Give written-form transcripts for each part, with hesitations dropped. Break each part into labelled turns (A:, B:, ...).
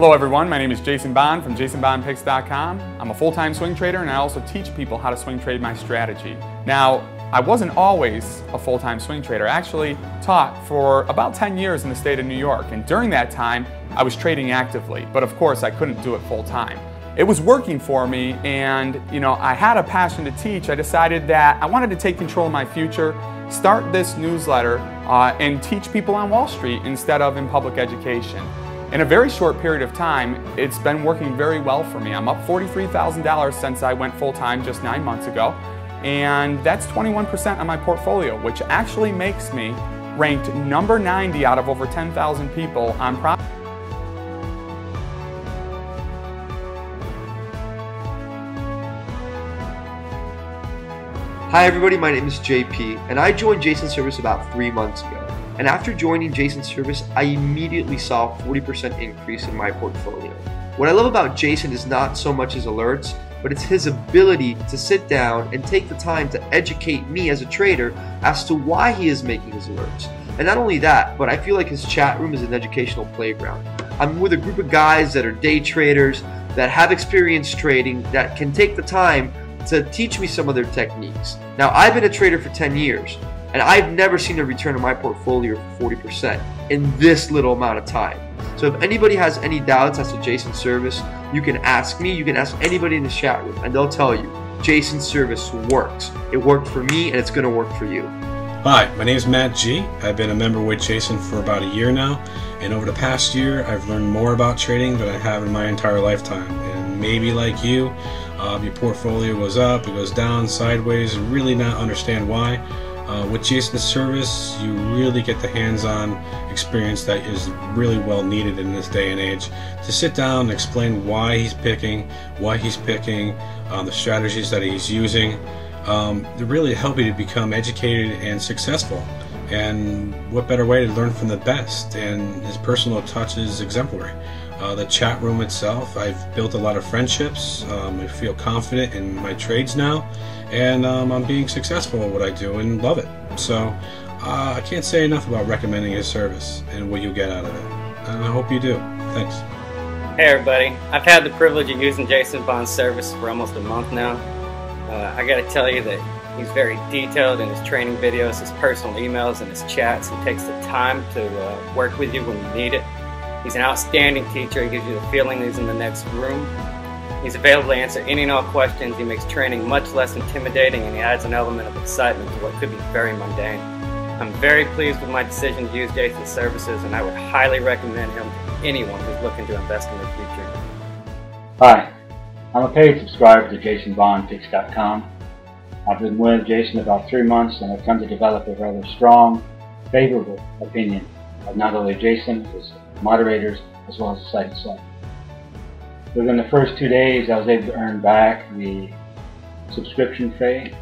A: Hello everyone, my name is Jason Bond from jasonbondpicks.com. I'm a full-time swing trader and I also teach people how to swing trade my strategy. Now, I wasn't always a full-time swing trader. I actually taught for about 10 years in the state of New York, and during that time I was trading actively, but of course I couldn't do it full-time. It was working for me, and I had a passion to teach. I decided that I wanted to take control of my future, start this newsletter, and teach people on Wall Street instead of in public education. In a very short period of time, it's been working very well for me. I'm up $43,000 since I went full-time just 9 months ago, and that's 21% on my portfolio, which actually makes me ranked number 90 out of over 10,000 people on profit.
B: Hi everybody, my name is JP, and I joined Jason's Service about 3 months ago. And after joining Jason's Service, I immediately saw a 40% increase in my portfolio. What I love about Jason is not so much his alerts, but it's his ability to sit down and take the time to educate me as a trader as to why he is making his alerts. And not only that, but I feel like his chat room is an educational playground. I'm with a group of guys that are day traders, that have experience trading, that can take the time to teach me some of their techniques. Now, I've been a trader for 10 years, and I've never seen a return on my portfolio for 40% in this little amount of time. So if anybody has any doubts as to Jason's Service, you can ask me, you can ask anybody in the chat room, and they'll tell you, Jason's Service works. It worked for me, and it's gonna work for you.
C: Hi, my name is Matt G. I've been a member with Jason for about a year now, and over the past year, I've learned more about trading than I have in my entire lifetime. And maybe like you, your portfolio goes up, it goes down, sideways, and really not understand why. With Jason's Service, you really get the hands-on experience that is really well needed in this day and age. To sit down and explain why he's picking, the strategies that he's using, to really help you to become educated and successful. And what better way to learn from the best? And his personal touch is exemplary. The chat room itself, I've built a lot of friendships. I feel confident in my trades now, and I'm being successful at what I do and love it. So I can't say enough about recommending his service and what you get out of it. And I hope you do. Thanks.
D: Hey everybody, I've had the privilege of using Jason Bond's service for almost a month now. I gotta tell you that he's very detailed in his training videos, his personal emails, and his chats. He takes the time to work with you when you need it. He's an outstanding teacher. He gives you the feeling he's in the next room. He's available to answer any and all questions. He makes training much less intimidating, and he adds an element of excitement to what could be very mundane. I'm very pleased with my decision to use Jason's services, and I would highly recommend him to anyone who's looking to invest in their future.
E: Hi, I'm a paid subscriber to jasonbondpicks.com. I've been with Jason about 3 months, and I've come to develop a rather strong, favorable opinion of not only Jason, his moderators, as well as the site itself. Within the first 2 days, I was able to earn back the subscription fee.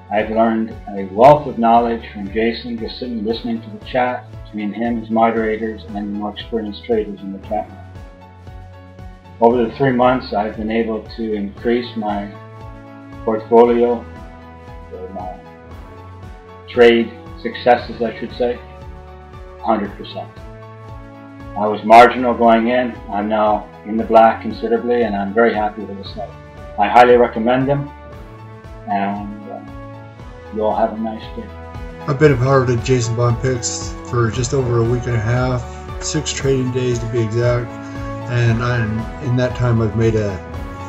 E: I've learned a wealth of knowledge from Jason, just sitting and listening to the chat between him, his moderators, and the more experienced traders in the chat room. Over the 3 months, I've been able to increase my portfolio, or my trade successes, I should say, 100%. I was marginal going in. I'm now in the black considerably, and I'm very happy with the site. I highly recommend them, and you all have a nice day.
F: I've been a part of Jason Bond Picks for just over a week and a half, 6 trading days to be exact, and in that time I've made an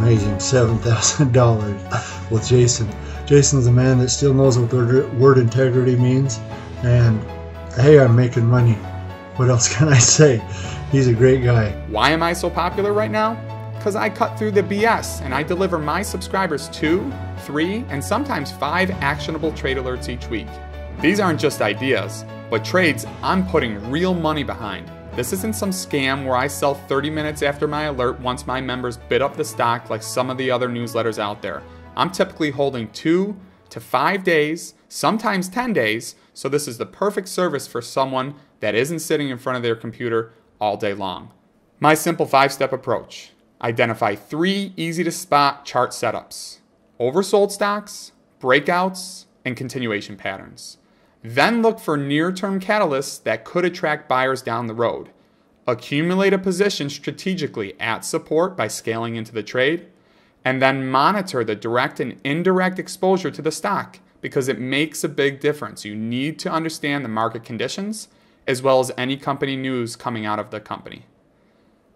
F: amazing $7,000 with Jason. Jason's a man that still knows what the word integrity means, and hey, I'm making money. What else can I say? He's a great guy.
A: Why am I so popular right now? Because I cut through the BS and I deliver my subscribers 2, 3, and sometimes 5 actionable trade alerts each week. These aren't just ideas, but trades I'm putting real money behind. This isn't some scam where I sell 30 minutes after my alert once my members bid up the stock like some of the other newsletters out there. I'm typically holding 2 to 5 days, sometimes 10 days, so this is the perfect service for someone that isn't sitting in front of their computer all day long. My simple 5-step approach. Identify 3 easy-to-spot chart setups: oversold stocks, breakouts, and continuation patterns. Then look for near-term catalysts that could attract buyers down the road. accumulate a position strategically at support by scaling into the trade, and then monitor the direct and indirect exposure to the stock because it makes a big difference. You need to understand the market conditions as well as any company news coming out of the company.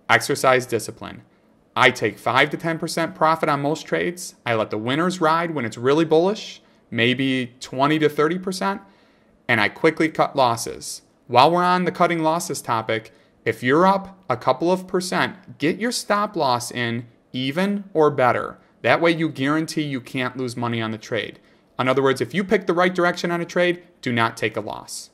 A: Exercise discipline. I take 5 to 10% profit on most trades. I let the winners ride when it's really bullish, maybe 20 to 30%, and I quickly cut losses. While we're on the cutting losses topic, if you're up a couple of percent, get your stop loss in even or better. That way you guarantee you can't lose money on the trade. In other words, if you pick the right direction on a trade, do not take a loss.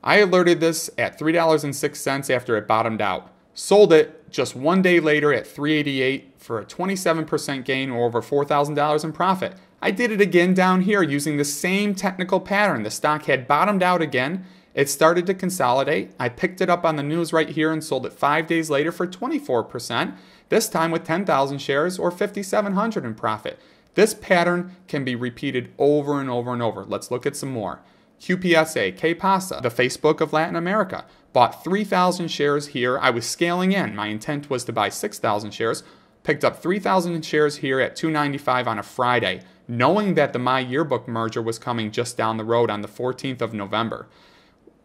A: I alerted this at $3.06 after it bottomed out. Sold it just 1 day later at $3.88 for a 27% gain or over $4,000 in profit. I did it again down here using the same technical pattern. The stock had bottomed out again. It started to consolidate. I picked it up on the news right here and sold it 5 days later for 24%, this time with 10,000 shares or $5,700 in profit. This pattern can be repeated over and over and over. Let's look at some more. QPSA, K-Pasa, the Facebook of Latin America, bought 3,000 shares here. I was scaling in. My intent was to buy 6,000 shares. Picked up 3,000 shares here at $2.95 on a Friday, knowing that the My Yearbook merger was coming just down the road on the 14th of November.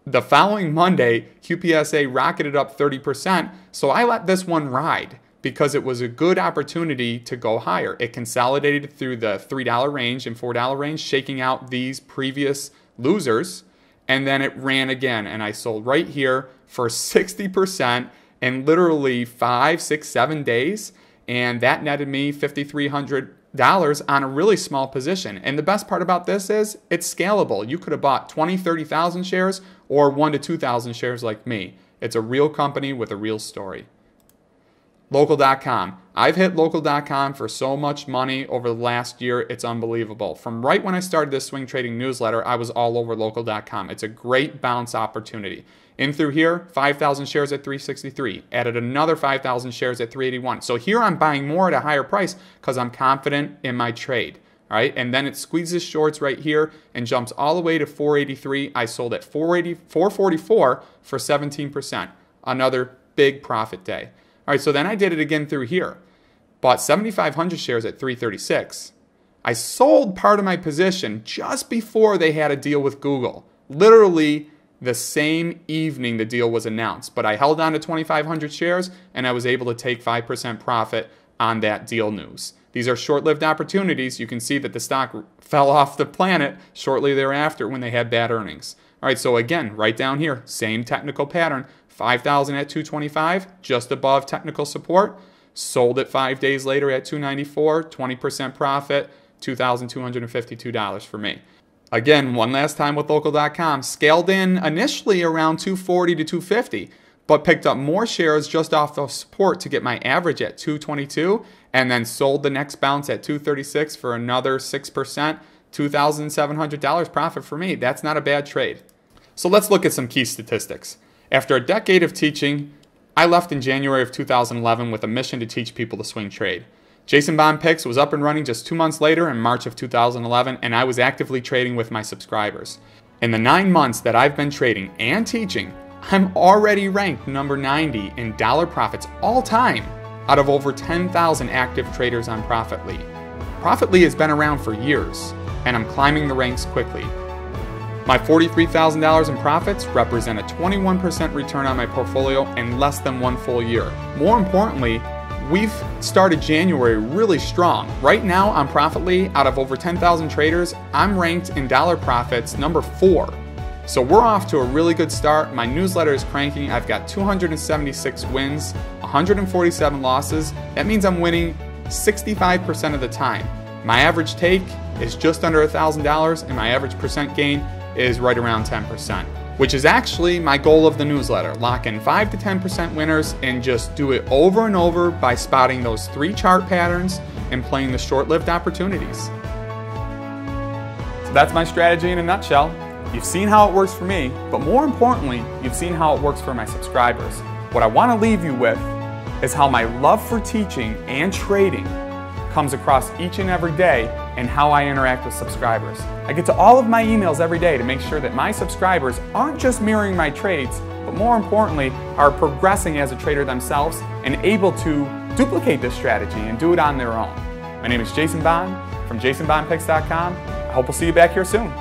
A: The following Monday, QPSA rocketed up 30%, so I let this one ride because it was a good opportunity to go higher. It consolidated through the $3 range and $4 range, shaking out these previous losers, and then it ran again, and I sold right here for 60% in literally 5, 6, 7 days, and that netted me $5,300 on a really small position. And the best part about this is it's scalable. You could have bought 20, 30,000 shares or 1 to 2,000 shares like me. It's a real company with a real story. Local.com. I've hit Local.com for so much money over the last year, it's unbelievable. From right when I started this swing trading newsletter, I was all over Local.com. It's a great bounce opportunity. In through here, 5,000 shares at $363. Added another 5,000 shares at $381. So here I'm buying more at a higher price because I'm confident in my trade. All right, and then it squeezes shorts right here and jumps all the way to $483. I sold at $444 for 17%. Another big profit day. All right, so then I did it again through here. Bought 7,500 shares at $336. I sold part of my position just before they had a deal with Google. Literally the same evening the deal was announced. But I held on to 2,500 shares and I was able to take 5% profit on that deal news. These are short-lived opportunities. You can see that the stock fell off the planet shortly thereafter when they had bad earnings. All right, so again, right down here, same technical pattern. 5,000 at $225, just above technical support. Sold it 5 days later at $294, 20% profit, $2,252 for me. Again, one last time with Local.com, scaled in initially around $240 to $250, but picked up more shares just off the support to get my average at $222, and then sold the next bounce at $236 for another 6%, $2,700 profit for me. That's not a bad trade. So let's look at some key statistics. After a decade of teaching, I left in January of 2011 with a mission to teach people to swing trade. Jason Bond Picks was up and running just 2 months later in March of 2011, and I was actively trading with my subscribers. In the 9 months that I've been trading and teaching, I'm already ranked number 90 in dollar profits all time out of over 10,000 active traders on Profitly. Profitly has been around for years, and I'm climbing the ranks quickly. My $43,000 in profits represent a 21% return on my portfolio in less than 1 full year. More importantly, we've started January really strong. Right now on Profitly, out of over 10,000 traders, I'm ranked in dollar profits number 4. So we're off to a really good start. My newsletter is cranking. I've got 276 wins, 147 losses. That means I'm winning 65% of the time. My average take is just under $1,000 and my average percent gain is right around 10%, which is actually my goal of the newsletter. Lock in 5 to 10% winners and just do it over and over by spotting those 3 chart patterns and playing the short-lived opportunities. So that's my strategy in a nutshell. You've seen how it works for me, but more importantly, you've seen how it works for my subscribers. What I want to leave you with is how my love for teaching and trading comes across each and every day and how I interact with subscribers. I get to all of my emails every day to make sure that my subscribers aren't just mirroring my trades, but more importantly, are progressing as a trader themselves and able to duplicate this strategy and do it on their own. My name is Jason Bond from JasonBondPicks.com. I hope we'll see you back here soon.